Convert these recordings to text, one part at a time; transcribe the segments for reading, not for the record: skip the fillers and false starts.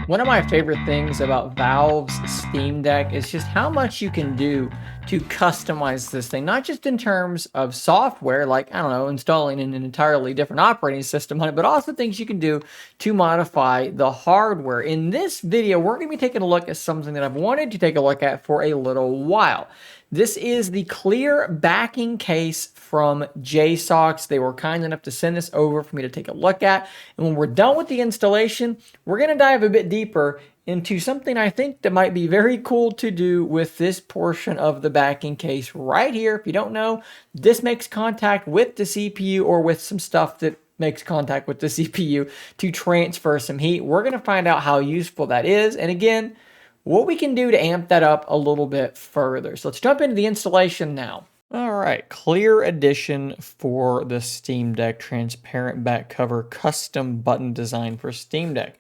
One of my favorite things about Valve's Steam Deck is just how much you can do to customize this thing, not just in terms of software, like, I don't know, installing an entirely different operating system on it, but also things you can do to modify the hardware. In this video, we're going to be taking a look at something that I've wanted to take a look at for a little while. This is the clear backing case from JSAUX. They were kind enough to send this over for me to take a look at. And when we're done with the installation, we're going to dive a bit deeper into something I think that might be very cool to do with this portion of the backing case right here. If you don't know, this makes contact with the CPU or with some stuff that makes contact with the CPU to transfer some heat. We're going to find out how useful that is. And again, what we can do to amp that up a little bit further. So let's jump into the installation now. All right, clear edition for the Steam Deck, transparent back cover, custom button design for Steam Deck.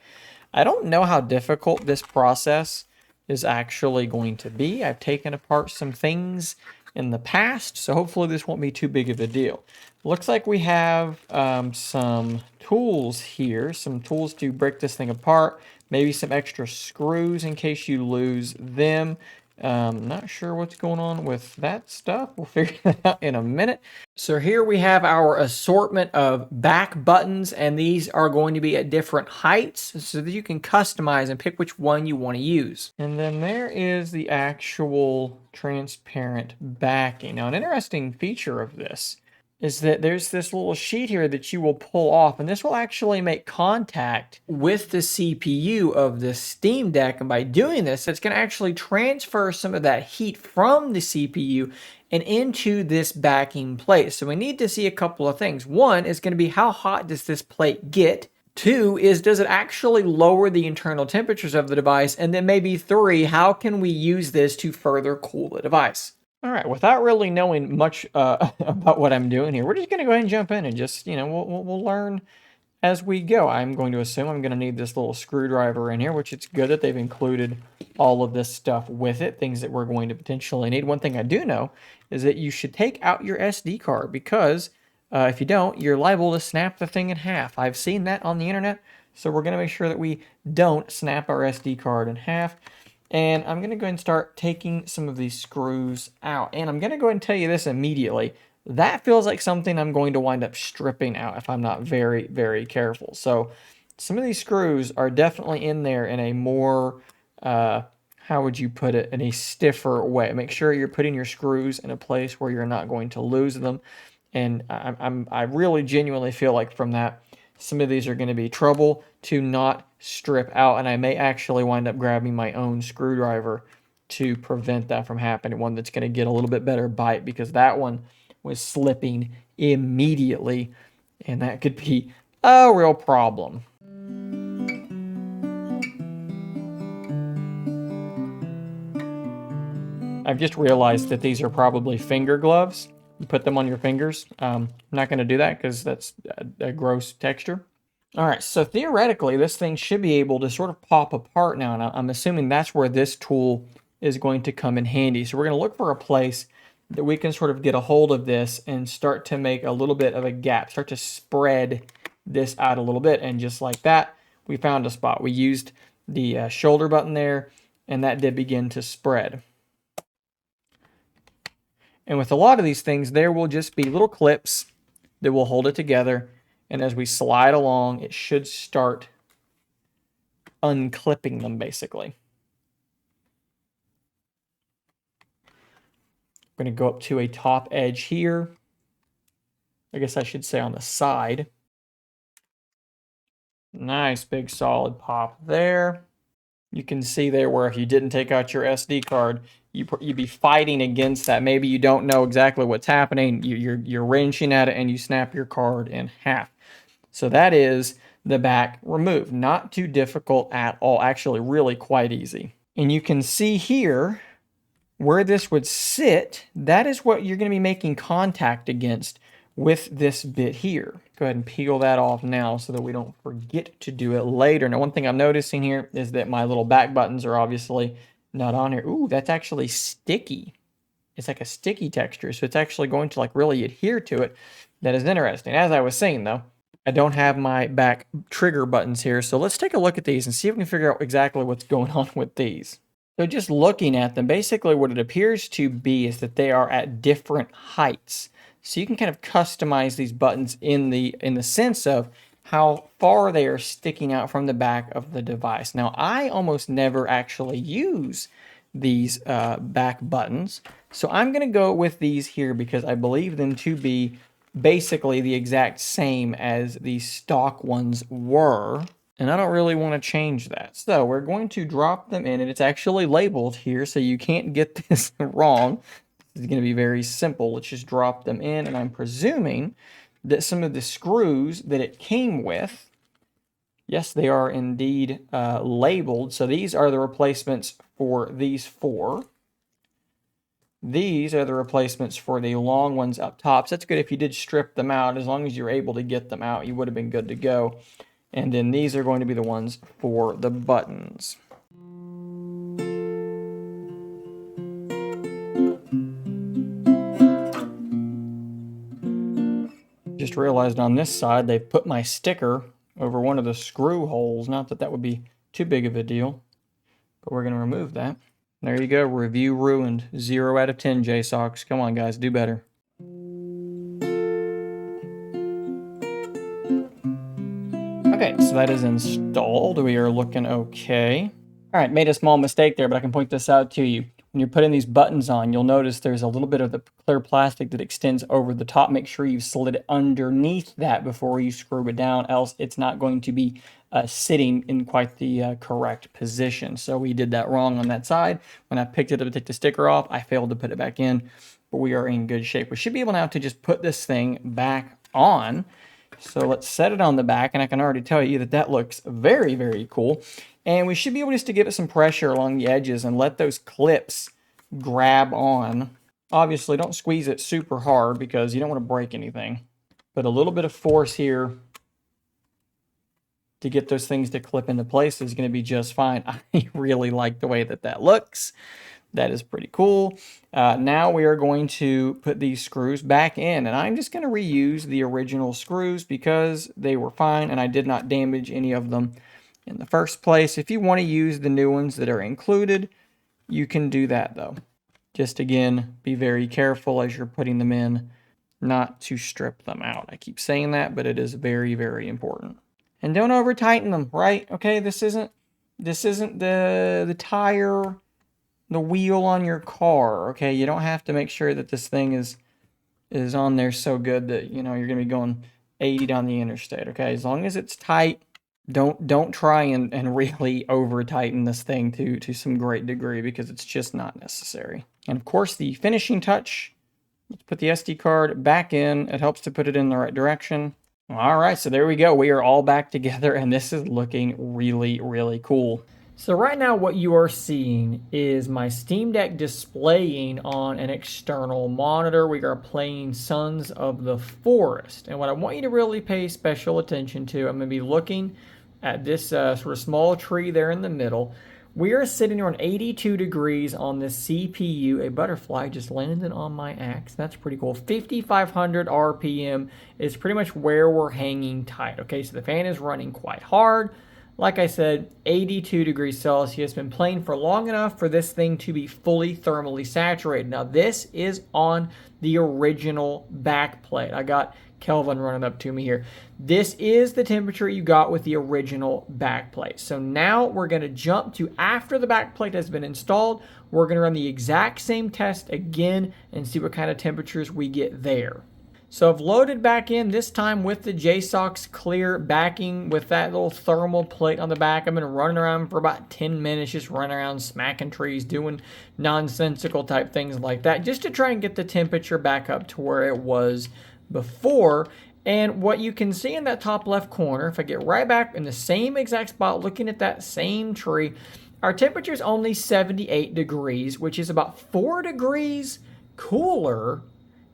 I don't know how difficult this process is actually going to be. I've taken apart some things in the past, so hopefully this won't be too big of a deal. Looks like we have some tools here, some tools to break this thing apart, maybe some extra screws in case you lose them. Not sure what's going on with that stuff. We'll figure that out in a minute. So here we have our assortment of back buttons, and these are going to be at different heights so that you can customize and pick which one you want to use. And then there is the actual transparent backing. Now, an interesting feature of this is that there's this little sheet here that you will pull off, and this will actually make contact with the CPU of the Steam Deck. And by doing this, it's going to actually transfer some of that heat from the CPU and into this backing plate. So we need to see a couple of things. One is going to be how hot does this plate get? Two is, does it actually lower the internal temperatures of the device? And then maybe three, how can we use this to further cool the device? All right, without really knowing much about what I'm doing here, we're just going to go ahead and jump in and just, we'll learn as we go. I'm going to assume I'm going to need this little screwdriver in here, which it's good that they've included all of this stuff with it, things that we're going to potentially need. One thing I do know is that you should take out your SD card because if you don't, you're liable to snap the thing in half. I've seen that on the internet, so we're going to make sure that we don't snap our SD card in half. And I'm going to go ahead and start taking some of these screws out. And I'm going to go ahead and tell you this immediately. That feels like something I'm going to wind up stripping out if I'm not very, very careful. So some of these screws are definitely in there in a more, how would you put it, in a stiffer way. Make sure you're putting your screws in a place where you're not going to lose them. And I really genuinely feel like from that, some of these are going to be trouble to not strip out, and I may actually wind up grabbing my own screwdriver to prevent that from happening, one that's going to get a little bit better bite, because that one was slipping immediately, and that could be a real problem. I've just realized that these are probably finger gloves. You put them on your fingers. I'm not going to do that because that's a gross texture. All right, so theoretically, this thing should be able to sort of pop apart now, and I'm assuming that's where this tool is going to come in handy. So we're going to look for a place that we can sort of get a hold of this and start to make a little bit of a gap, start to spread this out a little bit, and just like that, we found a spot. We used the shoulder button there, and that did begin to spread. And with a lot of these things, there will just be little clips that will hold it together. And as we slide along, it should start unclipping them, basically. I'm going to go up to a top edge here. I guess I should say on the side. Nice big solid pop there. You can see there where if you didn't take out your SD card, you'd be fighting against that. Maybe you don't know exactly what's happening. You're wrenching at it and you snap your card in half. So that is the back removed. Not too difficult at all. Actually, really quite easy. And you can see here where this would sit. That is what you're going to be making contact against with this bit here. Go ahead and peel that off now so that we don't forget to do it later. Now, one thing I'm noticing here is that my little back buttons are obviously not on here. Ooh, that's actually sticky. It's like a sticky texture, so it's actually going to like really adhere to it. That is interesting. As I was saying though, I don't have my back trigger buttons here, so let's take a look at these and see if we can figure out exactly what's going on with these. So just looking at them, basically what it appears to be is that they are at different heights. So you can kind of customize these buttons in the sense of how far they are sticking out from the back of the device. Now, I almost never actually use these back buttons, so I'm going to go with these here because I believe them to be basically the exact same as the stock ones were. And I don't really want to change that. So we're going to drop them in, and it's actually labeled here, so you can't get this wrong. This is going to be very simple. Let's just drop them in, and I'm presuming that some of the screws that it came with, yes, they are indeed labeled. So these are the replacements for these four. These are the replacements for the long ones up top. So that's good if you did strip them out. As long as you're able to get them out, you would have been good to go. And then these are going to be the ones for the buttons. Just realized on this side, they've put my sticker over one of the screw holes. Not that that would be too big of a deal, but we're going to remove that. There you go, review ruined. 0 out of 10, JSAUX. Come on, guys, do better. Okay, so that is installed. We are looking okay. All right, made a small mistake there, but I can point this out to you. When you're putting these buttons on, you'll notice there's a little bit of the clear plastic that extends over the top. Make sure you've slid it underneath that before you screw it down, else it's not going to be sitting in quite the correct position. So we did that wrong on that side. When I picked it up to take the sticker off, I failed to put it back in, but we are in good shape. We should be able now to just put this thing back on. So let's set it on the back, and I can already tell you that that looks very, very cool. And we should be able just to give it some pressure along the edges and let those clips grab on. Obviously, don't squeeze it super hard because you don't want to break anything. But a little bit of force here to get those things to clip into place is going to be just fine. I really like the way that that looks. That is pretty cool. Now we are going to put these screws back in, and I'm just going to reuse the original screws because they were fine and I did not damage any of them in the first place. If you want to use the new ones that are included, you can do that though. Just again, be very careful as you're putting them in not to strip them out. I keep saying that, but it is very, very important. And don't over tighten them, right? Okay, this isn't the tire, the wheel on your car, okay? You don't have to make sure that this thing is on there so good that, you know, you're going to be going 80 down the interstate, okay? As long as it's tight, don't try and really over tighten this thing to some great degree because it's just not necessary. And of course, the finishing touch, let's put the SD card back in. It helps to put it in the right direction. All right, so there we go. We are all back together, and this is looking really, really cool. So right now what you are seeing is my Steam Deck displaying on an external monitor. We are playing Sons of the Forest. And what I want you to really pay special attention to, I'm going to be looking at this sort of small tree there in the middle. We are sitting around 82 degrees on the CPU. A butterfly just landed on my axe. That's pretty cool. 5,500 RPM is pretty much where we're hanging tight. Okay, so the fan is running quite hard. Like I said, 82 degrees Celsius. Been playing for long enough for this thing to be fully thermally saturated. Now, this is on the original backplate. I got Kelvin running up to me here. This is the temperature you got with the original backplate. So now we're going to jump to after the backplate has been installed. We're going to run the exact same test again and see what kind of temperatures we get there. So I've loaded back in, this time with the JSAUX clear backing with that little thermal plate on the back. I've been running around for about 10 minutes, just running around smacking trees, doing nonsensical type things like that, just to try and get the temperature back up to where it was before. And what you can see in that top left corner, if I get right back in the same exact spot, looking at that same tree, our temperature is only 78 degrees, which is about 4 degrees cooler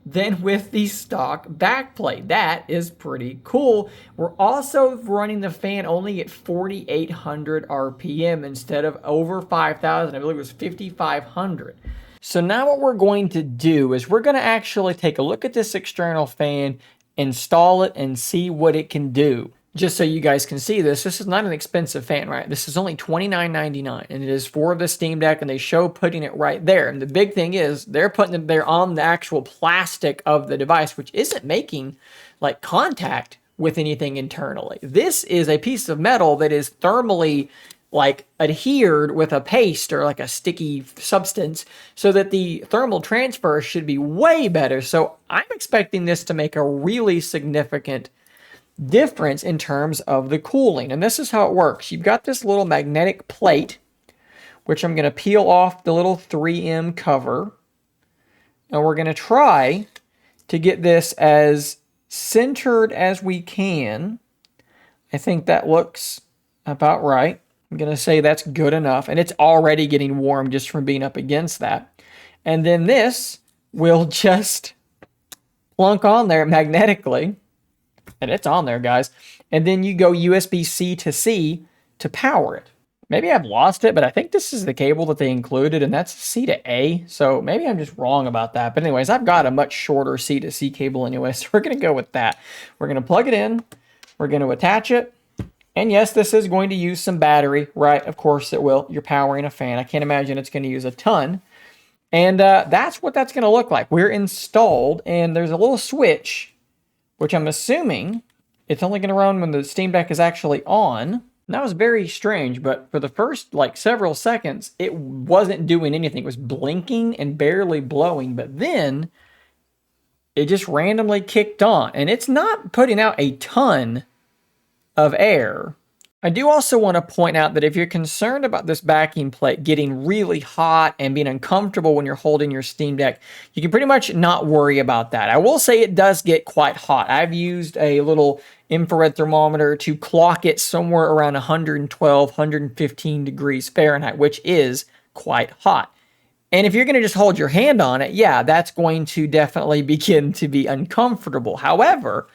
than with the stock backplate. That is pretty cool. We're also running the fan only at 4,800 RPM instead of over 5,000. I believe it was 5,500. So now what we're going to do is we're going to actually take a look at this external fan install it, and see what it can do. Just so you guys can see this is not an expensive fan, right? This is only $29.99, and it is for the Steam Deck, and they show putting it right there. And the big thing is they're putting it there on the actual plastic of the device, which isn't making like contact with anything internally. This is a piece of metal that is thermally like adhered with a paste or like a sticky substance so that the thermal transfer should be way better. So I'm expecting this to make a really significant difference in terms of the cooling. And this is how it works. You've got this little magnetic plate, which I'm going to peel off the little 3M cover. And we're going to try to get this as centered as we can. I think that looks about right. I'm going to say that's good enough. And it's already getting warm just from being up against that. And then this will just plunk on there magnetically. And it's on there, guys. And then you go USB-C to C to power it. Maybe I've lost it, but I think this is the cable that they included, and that's C to A. So maybe I'm just wrong about that. But anyways, I've got a much shorter C to C cable anyway, so we're going to go with that. We're going to plug it in. We're going to attach it. And yes, this is going to use some battery, right? Of course it will. You're powering a fan. I can't imagine it's going to use a ton. And that's what that's going to look like. We're installed, and there's a little switch, which I'm assuming it's only going to run when the Steam Deck is actually on. And that was very strange, but for the first like several seconds, it wasn't doing anything. It was blinking and barely blowing, but then it just randomly kicked on, and it's not putting out a ton of air. I do also want to point out that if you're concerned about this backing plate getting really hot and being uncomfortable when you're holding your Steam Deck, you can pretty much not worry about that. I will say it does get quite hot. I've used a little infrared thermometer to clock it somewhere around 112, 115 degrees Fahrenheit, which is quite hot. And if you're going to just hold your hand on it, yeah, that's going to definitely begin to be uncomfortable. However,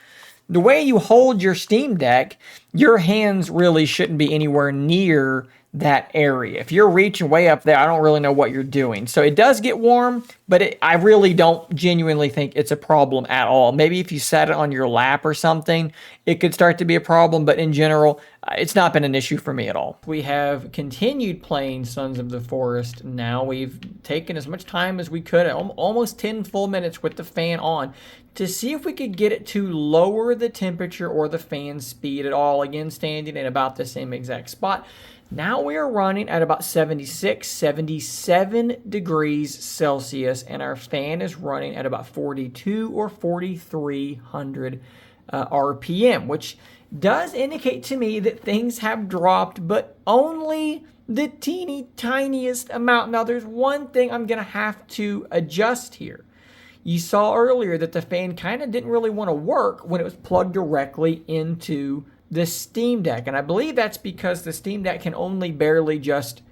the way you hold your Steam Deck, your hands really shouldn't be anywhere near that area. If you're reaching way up there, I don't really know what you're doing. So it does get warm, but I really don't genuinely think it's a problem at all. Maybe if you set it on your lap or something, it could start to be a problem, but in general, it's not been an issue for me at all. We have continued playing Sons of the Forest. Now we've taken as much time as we could, almost 10 full minutes with the fan on, to see if we could get it to lower the temperature or the fan speed at all. Again, standing in about the same exact spot. Now we are running at about 76, 77 degrees Celsius, and our fan is running at about 42 or 4,300 RPM, which does indicate to me that things have dropped, but only the teeny tiniest amount. Now, there's one thing I'm going to have to adjust here. You saw earlier that the fan kind of didn't really want to work when it was plugged directly into the Steam Deck. And I believe that's because the Steam Deck can only barely just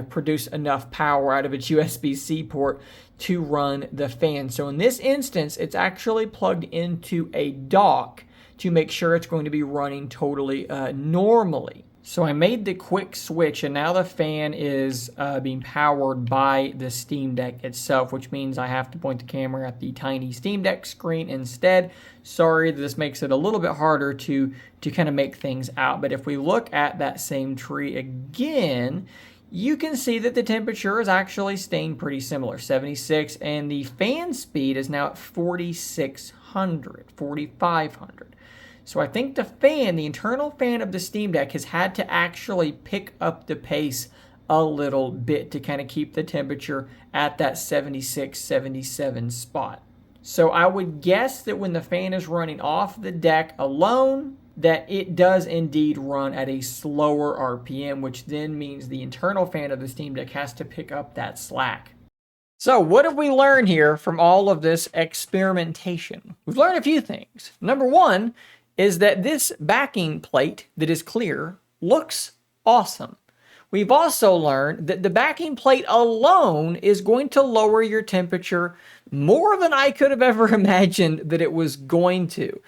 produce enough power out of its USB-C port to run the fan. So in this instance, it's actually plugged into a dock to make sure it's going to be running totally normally. So I made the quick switch, and now the fan is being powered by the Steam Deck itself, which means I have to point the camera at the tiny Steam Deck screen instead. Sorry, this makes it a little bit harder to kind of make things out. But if we look at that same tree again, you can see that the temperature is actually staying pretty similar, 76, and the fan speed is now at 4,600, 4,500. So I think the fan, the internal fan of the Steam Deck, has had to actually pick up the pace a little bit to kind of keep the temperature at that 76, 77 spot. So I would guess that when the fan is running off the deck alone, that it does indeed run at a slower RPM, which then means the internal fan of the Steam Deck has to pick up that slack. So what have we learned here from all of this experimentation? We've learned a few things. Number one is that this backing plate that is clear looks awesome. We've also learned that the backing plate alone is going to lower your temperature more than I could have ever imagined that it was going to.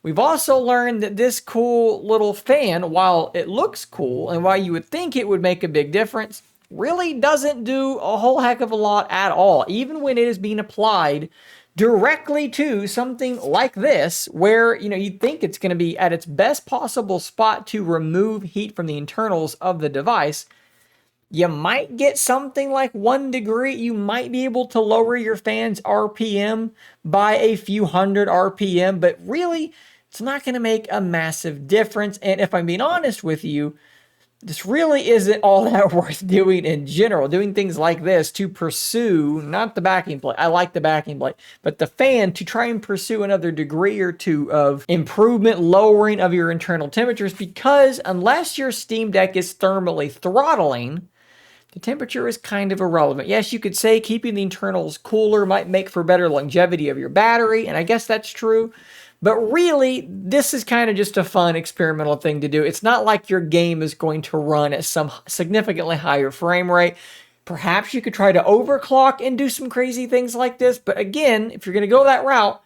We've also learned that this cool little fan, while it looks cool and while you would think it would make a big difference, really doesn't do a whole heck of a lot at all, even when it is being applied directly to something like this, where, you know, you'd think it's going to be at its best possible spot to remove heat from the internals of the device. You might get something like 1 degree. You might be able to lower your fan's RPM by a few hundred RPM, but really, it's not going to make a massive difference. And if I'm being honest with you, this really isn't all that worth doing in general. Doing things like this to pursue, not the backing plate, I like the backing plate, but the fan, to try and pursue another degree or two of improvement, lowering of your internal temperatures, because unless your Steam Deck is thermally throttling, the temperature is kind of irrelevant. Yes, you could say keeping the internals cooler might make for better longevity of your battery, and I guess that's true. But really, this is kind of just a fun experimental thing to do. It's not like your game is going to run at some significantly higher frame rate. Perhaps you could try to overclock and do some crazy things like this. But again, if you're going to go that route,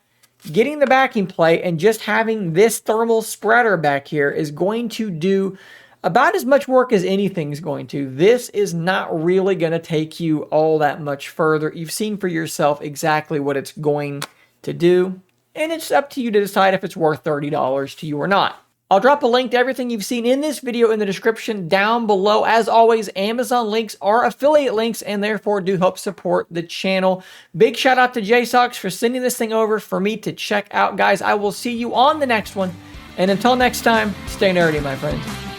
getting the backing plate and just having this thermal spreader back here is going to do about as much work as anything's going to. This is not really going to take you all that much further. You've seen for yourself exactly what it's going to do, and it's up to you to decide if it's worth $30 to you or not. I'll drop a link to everything you've seen in this video in the description down below. As always, Amazon links are affiliate links and therefore do help support the channel. Big shout out to JSAUX for sending this thing over for me to check out. Guys, I will see you on the next one. And until next time, stay nerdy, my friends.